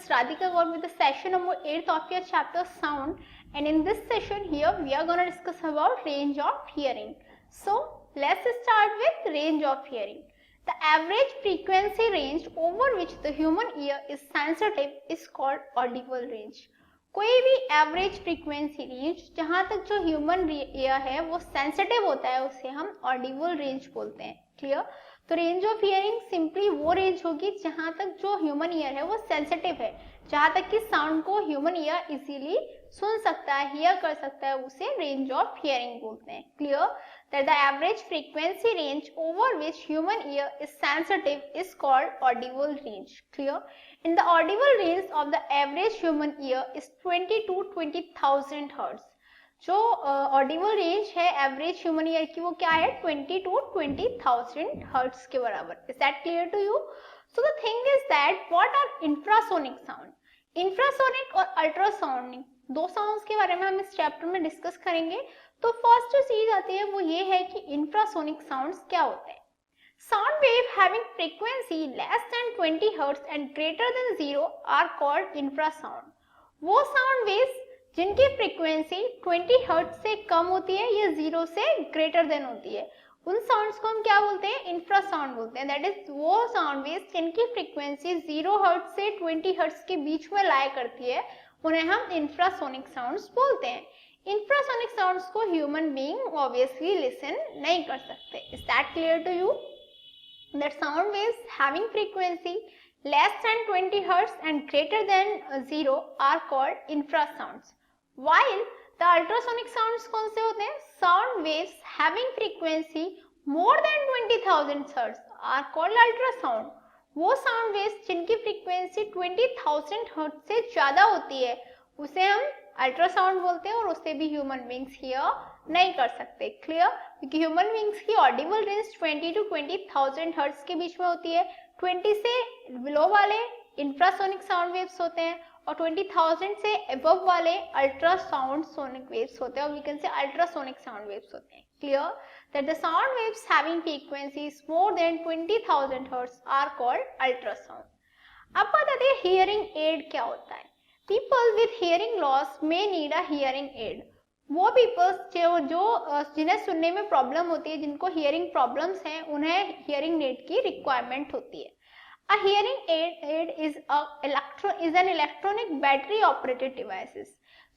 is Radhika Gaur with the session number 8 of your chapter Sound, and in this session here we are going to discuss about range of hearing. So let's start with range of hearing. The average frequency range over which the human ear is sensitive is called audible range. कोई भी average frequency range जहां तक जो human ear है वो sensitive होता है उसे हम ऑडिबल रेंज बोलते हैं. क्लियर? तो रेंज ऑफ हियरिंग सिंपली वो रेंज होगी जहां तक जो ह्यूमन ईयर है वो सेंसिटिव है, जहां तक कि साउंड को ह्यूमन ईयर इजीली सुन सकता है, हियर कर सकता है, उसे रेंज ऑफ हियरिंग बोलते हैं. Clear? That the average frequency range over which human ear is sensitive is called Audible range. Clear? In the audible range of the average human ear is 20 to 20,000 hertz. जो audible range है average human ear की वो क्या है 20 to 20,000 hertz के बराबर. Is that clear to you? So the thing is that what are infrasonic sound? Infrasonic और ultrasonic दो sounds के बारे में हम इस चैप्टर में डिस्कस करेंगे. तो फर्स्ट जो चीज आती है वो ये है कि infrasonic sounds क्या होते हैं. Sound wave having frequency less than 20 Hz and greater than 0 are called infrasound. वो sound waves जिनकी frequency 20 Hz से कम होती है या 0 से greater than होती है, उन sounds को हम क्या बोलते हैं? infrasound बोलते हैं. That is वो sound waves जिनकी frequency 0 Hz से 20 Hz के बीच में लाया करती है, उन्हें हम infrasonic sounds बोलते हैं. Infrasonic sounds को human being obviously listen नहीं कर सकते. Is that clear to you? That sound waves having frequency less than 20 Hz and greater than 0 are called infrasounds. While the ultrasonic sounds कौन से होते हैं? Sound waves having frequency more than 20,000 Hz are called ultrasound. वो sound waves जिनकी frequency 20,000 Hz से ज़्यादा होती है उसे हम अल्ट्रासाउंड बोलते हैं और उससे भी ह्यूमन बींग्स हियर नहीं कर सकते. क्लियर? क्योंकि ह्यूमन बींग्स की ऑडिबल रेंज 20 to 20,000 हर्ट्ज के बीच में होती है. 20 से बिलो वाले इंफ्रासोनिक साउंड वेव्स होते हैं और 20,000 से अबव वाले अल्ट्रासाउंड सोनिक वेव्स होते हैं और we can say ultrasonic sound waves होते हैं. Clear? That the sound waves having frequencies more than 20,000 hertz are called ultrasound. अब बताते हैं हियरिंग एड क्या होता है. People with hearing loss may need a hearing aid. वो पीपल्स जो जिन्हें सुनने में प्रॉब्लम होती है, जिनको हियरिंग प्रॉब्लम्स हैं, उन्हें हियरिंग एड की रिक्वायरमेंट होती है. A hearing aid is an electronic battery operated devices.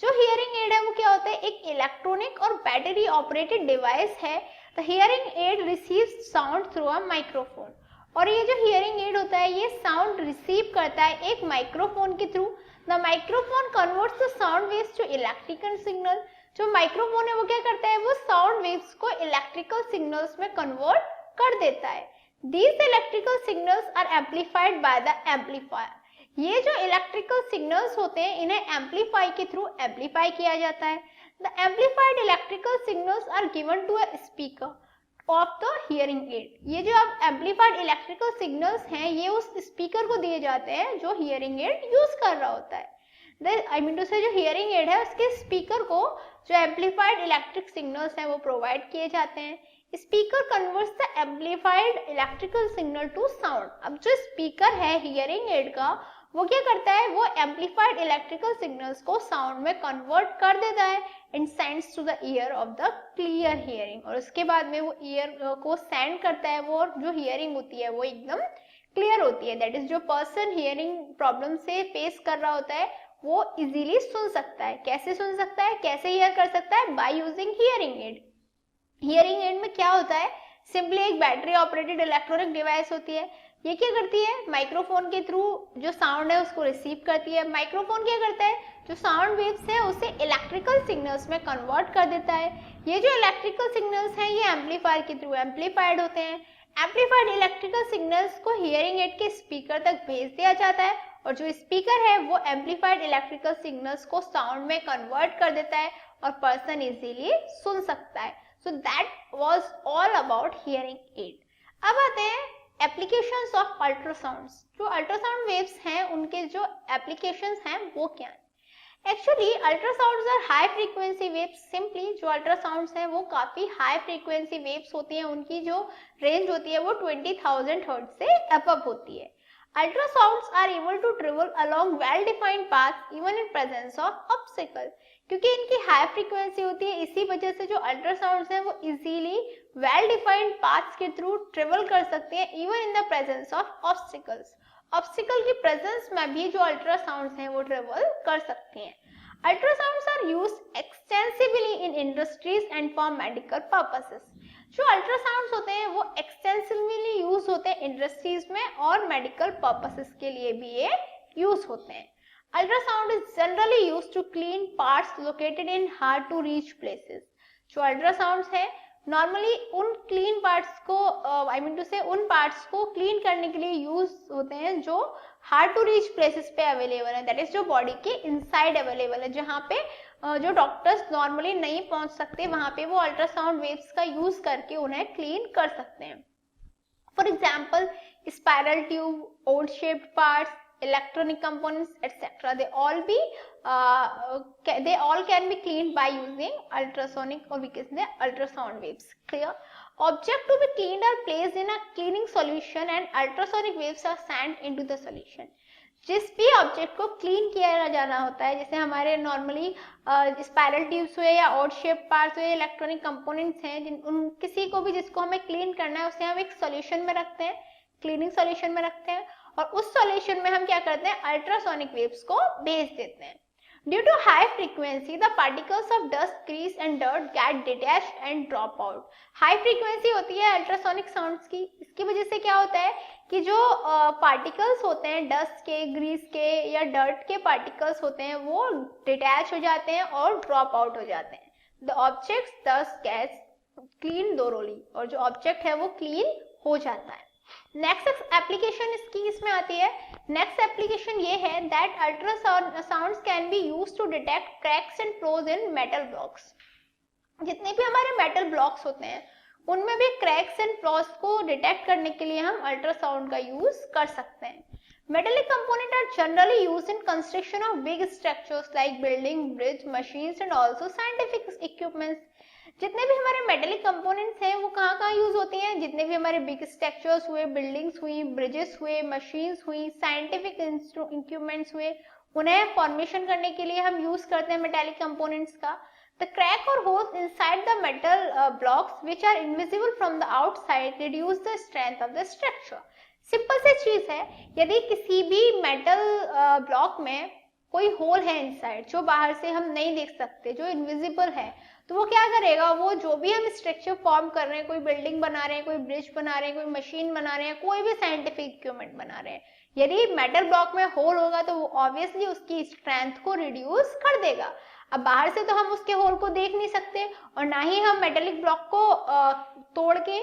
जो हियरिंग एड है वो क्या होता है? एक इलेक्ट्रॉनिक और बैटरी ऑपरेटेड डिवाइस है. The hearing aid receives sound through a microphone. और ये जो हियरिंग एड होता है ये साउंड रिसीव करता है एक माइक्रोफोन के through. The microphone converts the sound waves to electrical signal. जो माइक्रोफोन है वो क्या करता है? वो साउंड वेव्स को इलेक्ट्रिकल सिग्नल्स में कन्वर्ट कर देता है. These electrical signals are amplified by the amplifier. ये जो इलेक्ट्रिकल सिग्नल्स होते हैं इन्हें एम्पलीफाई के थ्रू एम्पलीफाई किया जाता है. The amplified electrical signals are given to a speaker of the hearing aid. ये जो अब एम्पलीफाइड इलेक्ट्रिकल सिग्नल्स हैं ये उस स्पीकर को दिए जाते हैं जो हियरिंग एड यूज कर रहा होता है. आई मीन टू से जो हियरिंग एड है उसके स्पीकर को जो एम्पलीफाइड इलेक्ट्रिक सिग्नल्स हैं वो प्रोवाइड किए जाते हैं. Speaker converts the amplified electrical signal to sound. अब जो स्पीकर है हियरिंग एड का वो क्या करता है? वो एम्पलीफाइड इलेक्ट्रिकल सिग्नल्स को साउंड में कन्वर्ट कर देता है and sends to the ear of the clear hearing. और उसके बाद में वो ईयर को सेंड करता है वो, और जो हियरिंग होती है वो एकदम क्लियर होती है. दैट इज जो पर्सन हियरिंग प्रॉब्लम से फेस कर रहा होता है वो इजीली सुन सकता है. कैसे सुन सकता है? कैसे हियर कर सकता है? By using hearing aid. Hearing aid में क्या होता है? सिंपली एक बैटरी ऑपरेटेड इलेक्ट्रॉनिक डिवाइस होती है. ये क्या करती है? माइक्रोफोन के थ्रू जो साउंड है उसको रिसीव करती है. माइक्रोफोन क्या करता है? जो साउंड वेव्स है उसे इलेक्ट्रिकल सिग्नल्स में कन्वर्ट कर देता है. ये जो इलेक्ट्रिकल सिग्नल्स हैं ये एम्पलीफायर के थ्रू एम्पलीफाइड होते हैं. एम्पलीफाइड इलेक्ट्रिकल सिग्नल्स को हियरिंग एड के स्पीकर तक भेज दिया जाता है और जो स्पीकर है वो एम्पलीफाइड इलेक्ट्रिकल सिग्नल्स को साउंड में कन्वर्ट कर देता है और पर्सन इजीली सुन सकता है. So that was all about hearing aid. अब आते हैं एप्लीकेशंस ऑफ अल्ट्रासाउंड्स. जो अल्ट्रासाउंड वेव्स हैं उनके जो एप्लीकेशंस हैं वो क्या है? Actually ultrasounds are high frequency waves. Simply जो अल्ट्रासाउंड्स हैं वो काफी हाई फ्रीक्वेंसी वेव्स होती हैं. उनकी जो रेंज होती है वो 20,000 हर्ट्ज से अबव होती है. Ultrasounds are able to travel along well-defined paths even in presence of obstacle. क्योंकि इनकी हाई फ्रीक्वेंसी होती है, इसी वजह से जो अल्ट्रासाउंड्स हैं वो इजीली वेल डिफाइंड पाथ्स के थ्रू ट्रेवल कर सकते हैं even in the presence of obstacles. Obstacle की प्रेजेंस में भी जो अल्ट्रासाउंड्स हैं वो ट्रेवल कर सकते हैं. Ultrasounds are used extensively in industries and for medical purposes. जो अल्ट्रासाउंड्स होते हैं वो एक्सटेंसिवली यूज होते हैं इंडस्ट्रीज में और मेडिकल पर्पसेस के लिए भी ये यूज होते हैं. Ultrasound is generally used to clean parts located in hard to reach places. जो अल्ट्रासाउंड्स है नॉर्मली उन क्लीन पार्ट्स को उन पार्ट्स को क्लीन करने के लिए यूज होते हैं जो हार्ड टू रीच प्लेसेस पे अवेलेबल है, दैट इज जो बॉडी के इनसाइड अवेलेबल है, जहाँ पे जो डॉक्टर्स नॉर्मली नहीं पहुंच सकते वहां पे वो अल्ट्रासाउंड वेव्स का यूज करके उन्हें क्लीन कर सकते हैं. For example spiral tube, odd shaped parts, electronic components, etc. They all can be cleaned by using ultrasonic or we can say ultrasound waves. Clear? Object to be cleaned are placed in a cleaning solution and ultrasonic waves are sent into the solution. जिस भी object को clean किया जाना होता है, जैसे हमारे normally spiral tubes हुए या ऑड शेप पार्ट्स हुए, इलेक्ट्रॉनिक कंपोनेंट्स हैं, उन किसी को भी जिसको हमें क्लीन करना है उसे हम एक सॉल्यूशन में रखते हैं, क्लीनिंग सॉल्यूशन में रखते हैं और उस सॉल्यूशन में हम क्या करते हैं, अल्ट्रासोनिक वेव्स को भेज देते हैं. Due to high frequency the particles of dust, grease and dirt get detached and drop out. High frequency होती है अल्ट्रासोनिक साउंड्स की, इसकी वजह से क्या होता है कि जो पार्टिकल्स होते हैं डस्ट के, ग्रीस के या डर्ट के पार्टिकल्स होते हैं वो डिटैच हो जाते हैं और ड्रॉप आउट हो जाते हैं. द ऑब्जेक्ट्स दस गेट्स क्लीन thoroughly, और जो ऑब्जेक्ट है वो क्लीन हो जाता है. नेक्स्ट एप्लीकेशन इसकी इसमें आती है. नेक्स्ट एप्लीकेशन ये है that ultrasounds can be used to detect cracks and flaws in metal blocks. जितने भी हमारे मेटल ब्लॉक्स होते हैं उनमें भी क्रैक्स एंड फ्लॉज को डिटेक्ट करने के लिए हम अल्ट्रासाउंड का यूज कर सकते हैं. Metallic components are generally used in construction of big structures like building, bridge, machines and also scientific equipments. जितने भी हमारे मेटेलिक कंपोनेंट्स हैं वो कहाँ कहाँ यूज होती हैं, जितने भी हमारे बिग स्ट्रक्चर्स हुए, बिल्डिंग्स हुई, ब्रिजेस हुए, मशीन्स हुई, साइंटिफिक इक्विपमेंट्स हुए, उन्हें फॉर्मेशन करने के लिए हम यूज करते हैं मेटेलिक कंपोनेंट्स का. The crack or holes inside the metal blocks which are invisible from the outside reduce the strength of the structure. Simple सी चीज है, यदि किसी भी मेटल ब्लॉक में कोई होल है इनसाइड जो बाहर से हम नहीं देख सकते, जो इनविजिबल है, तो वो क्या करेगा, वो जो भी हम स्ट्रक्चर फॉर्म कर रहे हैं, कोई बिल्डिंग बना रहे हैं, कोई ब्रिज बना रहे हैं, कोई मशीन बना रहे हैं, कोई भी साइंटिफिक इक्विपमेंट बना रहे हैं, यदि मेटल ब्लॉक में होल होगा तो वो ऑब्वियसली उसकी स्ट्रेंथ को रिड्यूस कर देगा. अब बाहर से तो हम उसके होल को देख नहीं सकते और ना ही हम मेटेलिक ब्लॉक को तोड़ के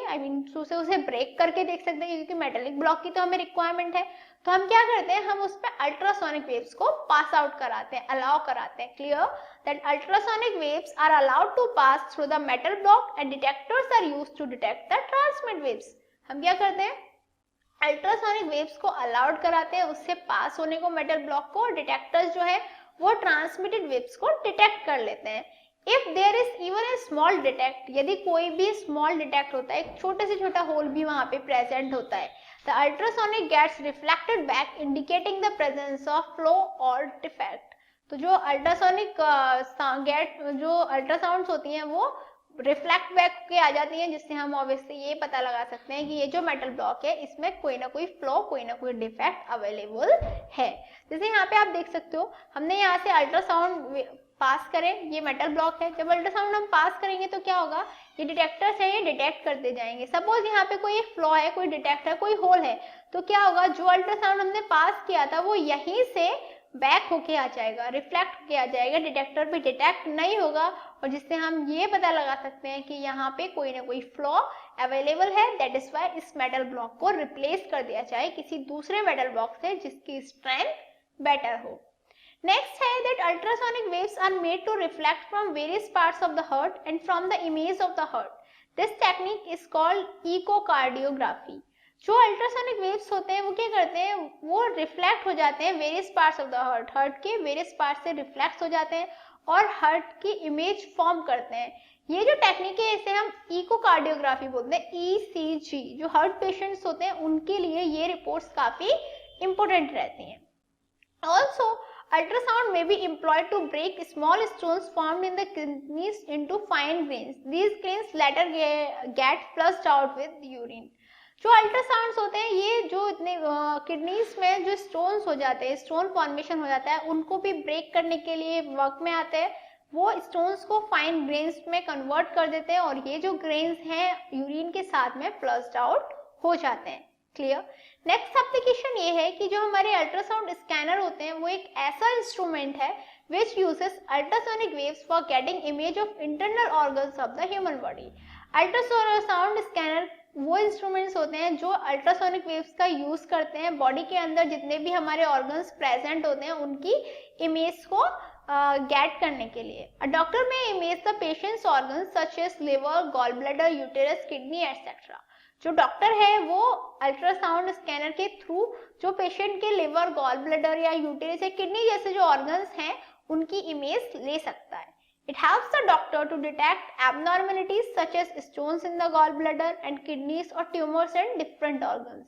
उसे ब्रेक करके देख सकते हैं, क्योंकि मेटेलिक ब्लॉक की तो हमें रिक्वायरमेंट है. तो हम क्या करते हैं, हम उस पर अल्ट्रासोनिक वेव्स को पास आउट कराते हैं, अलाउ कराते हैं. Clear that ultrasonic waves are allowed to pass through the metal block and detectors are used to detect the transmit waves. हम क्या करते हैं, अल्ट्रासोनिक वेव्स को अलाउड कराते हैं, उससे पास होने को मेटल ब्लॉक को, डिटेक्टर्स जो है वो ट्रांसमिटेड वेव्स को डिटेक्ट कर लेते हैं. If there is even a small detect, यदि कोई भी स्मॉल डिटेक्ट होता है, एक छोटे से छोटा होल भी वहां पे प्रेजेंट होता है, the ultrasonic gets reflected back indicating the presence of flow और डिफेक्ट. तो जो अल्ट्रासोनिक जो अल्ट्रासाउंड्स होती हैं वो रिफ्लेक्ट बैक के आ जाती हैं, जिससे हम ऑब्वियसली ये पता लगा सकते हैं कि ये जो मेटल ब्लॉक है इसमें कोई ना कोई फ्लॉ, कोई ना कोई डिफेक्ट अवेलेबल है. जैसे यहाँ पे आप देख सकते हो, हमने यहाँ से अल्ट्रासाउंड पास करें, ये मेटल ब्लॉक है, जब अल्ट्रासाउंड हम पास करेंगे तो क्या होगा, ये डिटेक्टर्स है, ये डिटेक्ट करते जाएंगे. सपोज यहाँ पे कोई एक फ्लॉ है, कोई डिटेक्ट है, कोई होल है, तो क्या होगा, जो अल्ट्रासाउंड हमने पास किया था वो यहीं से बैक होके आ जाएगा, रिफ्लेक्ट होके आ जाएगा, डिटेक्टर पे डिटेक्ट नहीं होगा, और जिससे हम ये पता लगा सकते हैं कि यहाँ पे कोई ना कोई फ्लॉ अवेलेबल है. दैट इज वाई इस मेटल ब्लॉक को रिप्लेस कर दिया जाए किसी दूसरे मेटल ब्लॉक से जिसकी स्ट्रेंथ बेटर हो. नेक्स्ट है that ultrasonic waves are made to reflect from various parts of the heart and from the image of the heart. This technique is called echocardiography. जो अल्ट्रासोनिक वेव्स होते हैं वो क्या करते हैं, वो रिफ्लेक्ट हो जाते हैं various parts of the heart, heart के वेरियस पार्ट से रिफ्लेक्ट हो जाते हैं और हार्ट की इमेज फॉर्म करते हैं. ये जो टेक्निक है इसे हम इकोकार्डियोग्राफी बोलते हैं, ECG. जो हार्ट पेशेंट्स होते हैं उनके लिए ये रिपोर्ट्स काफी important रहती हैं। Also, ultrasound may be employed to break small stones formed in the kidneys into fine grains. These grains later get flushed out with urine. जो अल्ट्रासाउंड्स होते हैं, ये जो इतने किडनीज में जो स्टोन्स हो जाते हैं, स्टोन फॉर्मेशन हो जाता है, उनको भी ब्रेक करने के लिए वर्क में आते हैं। वो स्टोन्स को फाइन ग्रेन्स में कन्वर्ट कर देते हैं और ये जो ग्रेन्स हैं यूरिन के साथ में फ्लश्ड आउट हो जाते हैं। क्लियर। नेक्स्ट एप्लीकेशन ये है कि जो हमारे अल्ट्रासाउंड स्कैनर होते हैं वो एक ऐसा इंस्ट्रूमेंट है which uses ultrasonic waves for getting image of internal organs of the human body. Ultrasound scanner वो इंस्ट्रूमेंट्स होते हैं जो अल्ट्रासोनिक वेव्स का यूज करते हैं बॉडी के अंदर जितने भी हमारे ऑर्गन्स प्रेजेंट होते हैं उनकी इमेज को गेट करने के लिए। अ डॉक्टर में image the patient's organs such as liver, gall bladder, uterus, kidney etcetera. जो डॉक्टर है वो अल्ट्रासाउंड स्कैनर के थ्रू जो पेशेंट के लिवर, गॉल ब्लैडर या यूटेरस या किडनी जैसे जो ऑर्गन्स हैं उनकी इमेज ले सकता है। It helps the doctor to detect abnormalities such as stones in the gallbladder and kidneys or tumors in different organs.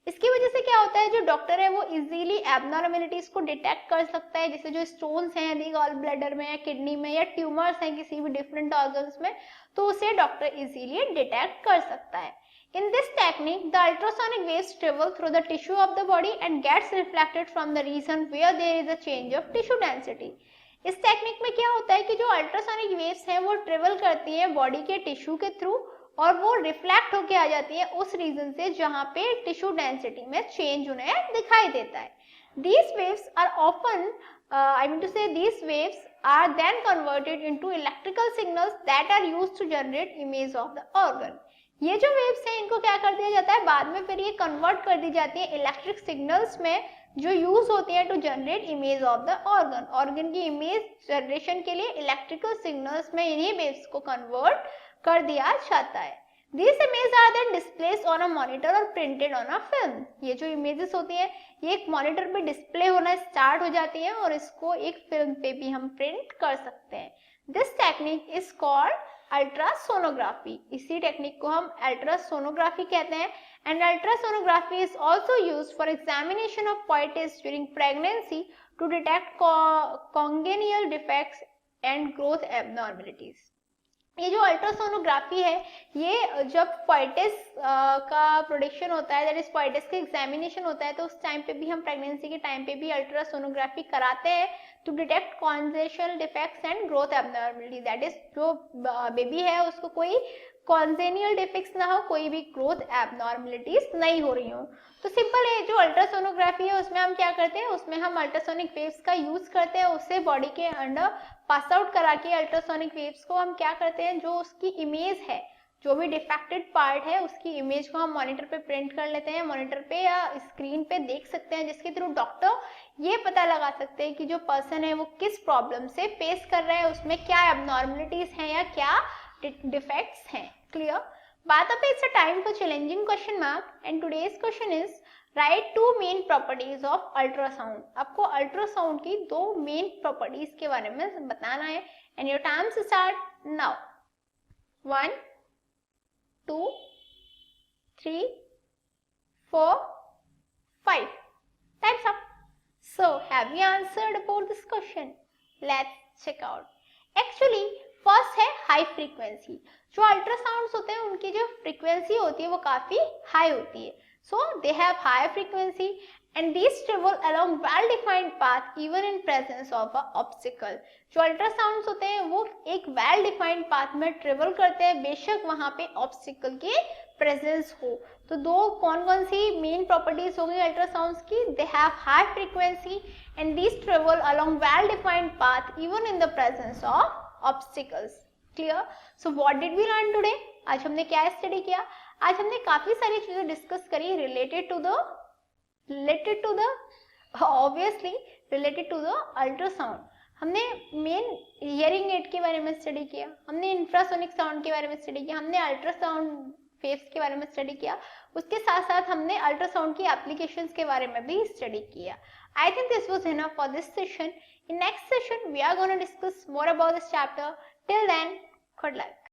इसकी वजह से क्या होता है, जो डॉक्टर है वो इजीली एबनॉर्मेलिटीज को डिटेक्ट कर सकता है, जैसे जो स्टोन्स हैं यदि गॉल ब्लैडर में या किडनी में या ट्यूमर्स हैं किसी भी डिफरेंट ऑर्गन्स में, तो उसे डॉक्टर इजीली डिटेक्ट कर सकता है। In this technique, the ultrasonic waves travel through the tissue of the body and gets reflected from the region where there is a change of tissue density. इस technique में क्या होता है कि जो अल्ट्रासोनिक वेव्स हैं वो ट्रेवल करती हैं बॉडी के टिश्यू के थ्रू और वो रिफ्लेक्ट होके आ जाती है उस रीजन से जहां पे टिश्यू डेंसिटी में चेंज उन्हें दिखाई देता है। These waves are often, these waves are then converted into electrical signals that are used to generate image of the organ. ये जो वेव्स हैं इनको क्या कर दिया जाता है, बाद में फिर ये कन्वर्ट कर दी जाती है इलेक्ट्रिक सिग्नल्स में जो यूज होती है to generate image of the organ. Organ की इमेज जनरेशन के लिए इलेक्ट्रिकल सिग्नल्स में इन्हीं वेव्स को कन्वर्ट कर दिया जाता है। These images are then displayed on a monitor or printed on a film. ये जो इमेजेस होती हैं ये एक मॉनिटर पे डिस्प्ले होना स्टार्ट हो जाती है और इसको एक फिल्म पे भी हम प्रिंट कर सकते हैं। This technique is called ultrasonography. इसी टेक्निक को हम अल्ट्रासोनोग्राफी कहते हैं। And ultrasonography is also used for examination of fetus during pregnancy to detect congenital defects and growth abnormalities. ये जो अल्ट्रासोनोग्राफी है ये जब fetus का प्रोडक्शन होता है, दैट इज fetus का एग्जामिनेशन होता है, तो उस टाइम पे भी हम प्रेगनेंसी के टाइम पे भी अल्ट्रासोनोग्राफी कराते हैं to detect congenital defects and growth abnormality. That is जो बेबी है उसको कोई कॉन्जेनिटल डिफेक्ट्स ना हो, कोई भी ग्रोथ एबनॉर्मलिटीज नहीं हो रही हो। तो सिंपल है, जो अल्ट्रासोनोग्राफी है उसमें हम क्या करते हैं, उसमें हम अल्ट्रासोनिक वेव्स का यूज करते हैं, उससे बॉडी के अंदर पास आउट करा के अल्ट्रासोनिक वेव्स को हम क्या करते हैं, जो उसकी इमेज है, जो भी डिफेक्टेड पार्ट है उसकी इमेज को हम मॉनिटर पे प्रिंट कर लेते हैं, मॉनिटर पे या स्क्रीन पे देख सकते हैं, जिसके थ्रू डॉक्टर ये पता लगा सकते हैं कि जो पर्सन है वो किस प्रॉब्लम से फेस कर रहा है, उसमें क्या एबनॉर्मलिटीज हैं या क्या डिफेक्ट्स हैं। क्लियर। बात अब it's a time for challenging question mark and today's question is write two main properties of ultrasound. आपको अल्ट्रासाउंड की दो मेन प्रॉपर्टीज के बारे में बताना है and your time's start now. 1 2 3 4 5 time's up. So have you answered about this question? Let's check out. Actually first है high frequency. जो अल्ट्रासाउंड्स होते हैं उनकी जो फ्रीक्वेंसी होती है वो काफी हाई होती है, so they have high frequency and these travel along well defined path even in presence of a obstacle. जो अल्ट्रासाउंड्स होते हैं वो एक वेल डिफाइंड पाथ में ट्रेवल करते हैं, बेशक वहां पे ऑब्स्टिकल के प्रेजेंस हो। तो दो कौन कौन सी मेन प्रॉपर्टीज होंगी अल्ट्रासाउंड्स की, दे have high frequency and these travel along well defined path even in the presence of obstacles. Clear? So what did we learn today? आज हमने क्या स्टडी किया? आज हमने काफी सारी चीजें डिस्कस करी related to the obviously related to the ultrasound. हमने मेन हियरिंग एड के बारे में स्टडी किया, हमने इंफ्रासोनिक साउंड के बारे में स्टडी किया, हमने अल्ट्रासाउंड वेव्स के बारे में स्टडी किया, उसके साथ साथ हमने अल्ट्रासाउंड की एप्लीकेशंस के बारे में भी स्टडी किया। I think this was enough for this session. In next session, we are going to discuss more about this chapter. Till then, good luck.